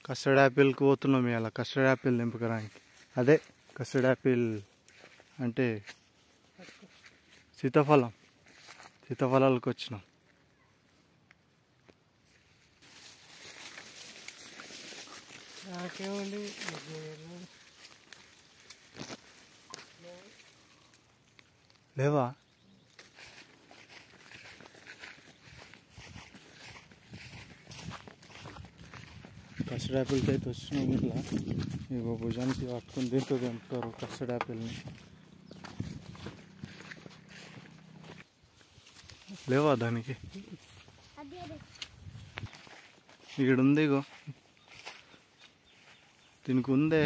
Custard యాపిల్కి పోతున్నాం ఇవాళ. కస్టర్డ్ యాపిల్ నింపకరానికి. అదే కస్టర్డ్ యాపిల్ అంటే సీతాఫలాలకు వచ్చినాం. లేవా? కస్టర్డ్ యాపిల్కి అయితే వచ్చినాం. ఇట్లా ఇగో భుజానికి పట్టుకుని దీంతో తింటారు కస్టర్డ్ యాపిల్ని. లేవా దానికి? ఇక్కడ ఉంది, ఇగో దీనికి ఉందే.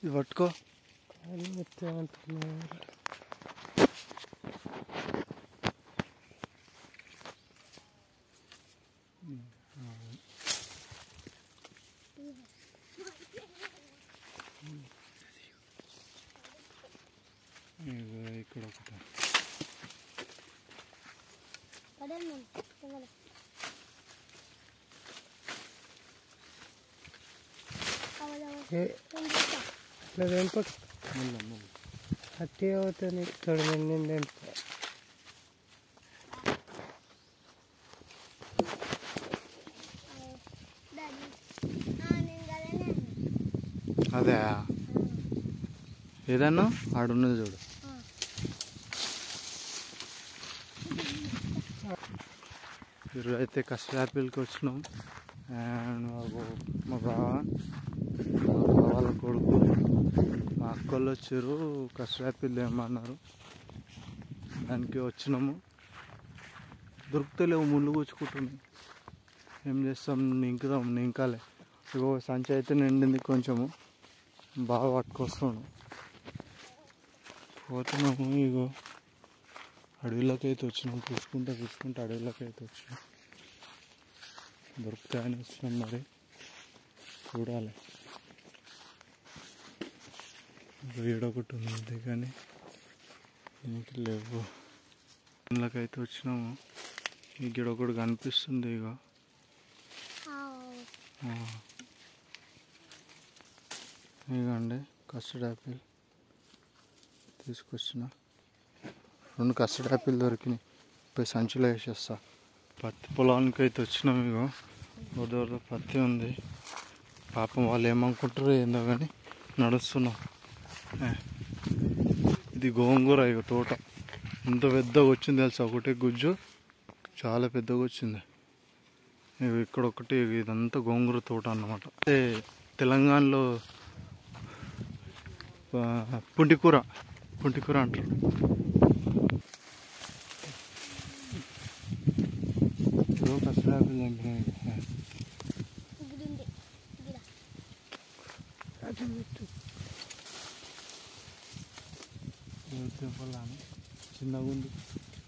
ఇది పట్టుకో. ఇక్కడ ఒకటి అట్టే అవుతుంది. చూడండి అదే ఏదన్నా ఆడున్నది చూడు. ఈరోజు అయితే కస్టర్డ్ యాపిల్కి వచ్చినాం. అండ్ మా బావ వాళ్ళ కొడుకు మా అక్కలు వచ్చారు. కస్టర్డ్ యాపిల్ ఏమన్నారు, దానికి వచ్చినాము. దొరుకుతలేవు, ముళ్ళు కూర్చుకుంటున్నాయి. ఏం చేస్తాం, నింకాలే. ఇగో సంచి అయితే నిండింది కొంచెము. బాగా పట్టుకొస్తున్నాడు. పోతున్నాము. ఇగో అడవిలోకి అయితే వచ్చినాం. చూసుకుంటా అడవిలోకి అయితే వచ్చినాం. దొరుకుతాయని వచ్చినాం, మరి చూడాలి. ఏడొకటి ఉంది కానీ ఇంక లేవు. ఇంట్లోకి అయితే వచ్చినాము. ఈ గిడొకటి కనిపిస్తుంది. ఇగో ఇగండి కస్టర్డ్ యాపిల్ తీసుకొచ్చిన. 2 కస్టర్డ్ యాపిల్ దొరికినాయి. పోయి సంచిలో వేసేస్తా. పత్తి పొలానికి అయితే వచ్చినాం. ఇగో ఉదర పత్తి ఉంది. పాపం వాళ్ళు ఏమనుకుంటారో ఏందో కానీ నడుస్తున్నాం. ఇది గోంగూర. ఇక తోట ఎంత పెద్దగా వచ్చింది తెలుసా, ఒకటే గుజ్జు చాలా పెద్దగా వచ్చింది. ఇక్కడ ఒకటి, ఇదంతా గోంగూర తోట అన్నమాట. తెలంగాణలో పుంటికూర అంటారు. కస్టర్డ్ యాపిల్ తెంపాలని చిన్నగా ఉంది.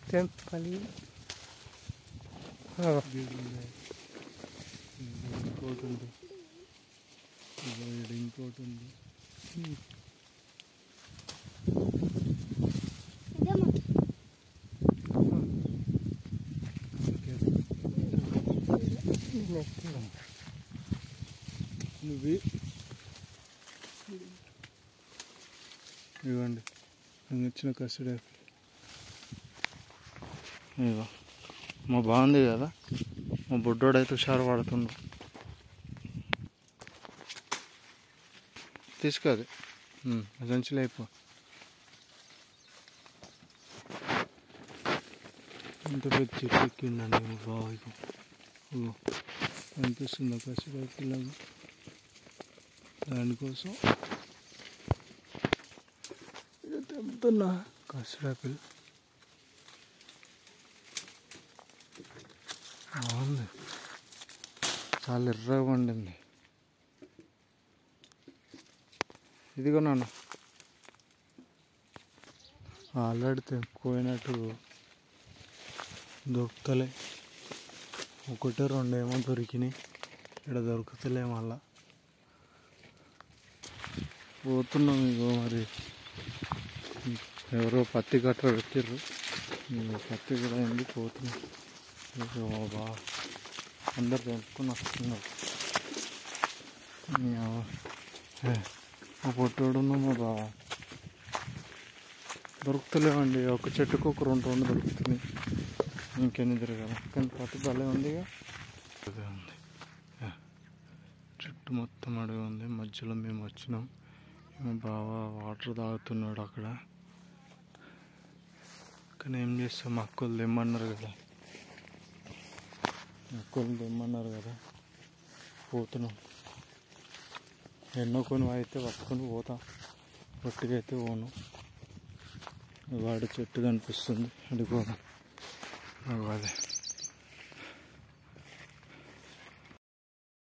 తెంపాలి. ఇంకోటి ఉంది, ఇంకోటి ఉంది. ఇవ్వండి నేను ఇచ్చిన కస్టర్డ్ యాపిల్. ఇగో మా బాగుంది కదా, మా బుడ్డోడైతే హుషారు పడుతుండు. తీసుకోది సంచిలో అయిపో. ఎంత పెద్ద చెట్టు ఎక్కిండండి మా బావ. ఇగో అనిపిస్తుంది కస్టర్డ్ యాపిల్. దానికోసం తెంపుతున్నా కస్టర్డ్ యాపిల్. బాగుంది, చాలా ఎర్రగా పండింది. ఇదిగో నాన్న ఆల్రెడీ తెంపుకోయినట్టు దొరుకుతలే. 1, 2 ఏమో దొరికినాయి. ఇక్కడ దొరుకుతలే మళ్ళా పోతున్నాం. ఇగో మరి ఎవరో పత్తి కట్ట పెట్టిర్రు, పత్తి కూడా అయింది. పోతున్నాం ఇగో బా అందరు తెంపుకొని వస్తున్నారు. మా పొట్టోడును మా బావ దొరుకుతలేవండి. ఒక చెట్టుకు ఒక రెండు దొరుకుతుంది, ఇంకెన్ని తిరగాలి. కానీ పత్తి భలే ఉంది. ఉంది చెట్టు మొత్తం అడిగి ఉంది. మధ్యలో మేము వచ్చినాం. మా బావ వాటర్ తాగుతున్నాడు అక్కడ. కానీ ఏం చేస్తాం, అక్కలు తెమ్మన్నారు కదా, పోతున్నాం. ఎన్నో కొన్ని అయితే పట్టుకొని పోతాం, పొట్టిగా అయితే పోను. వాడి చెట్టు కనిపిస్తుంది, అడిగో అదే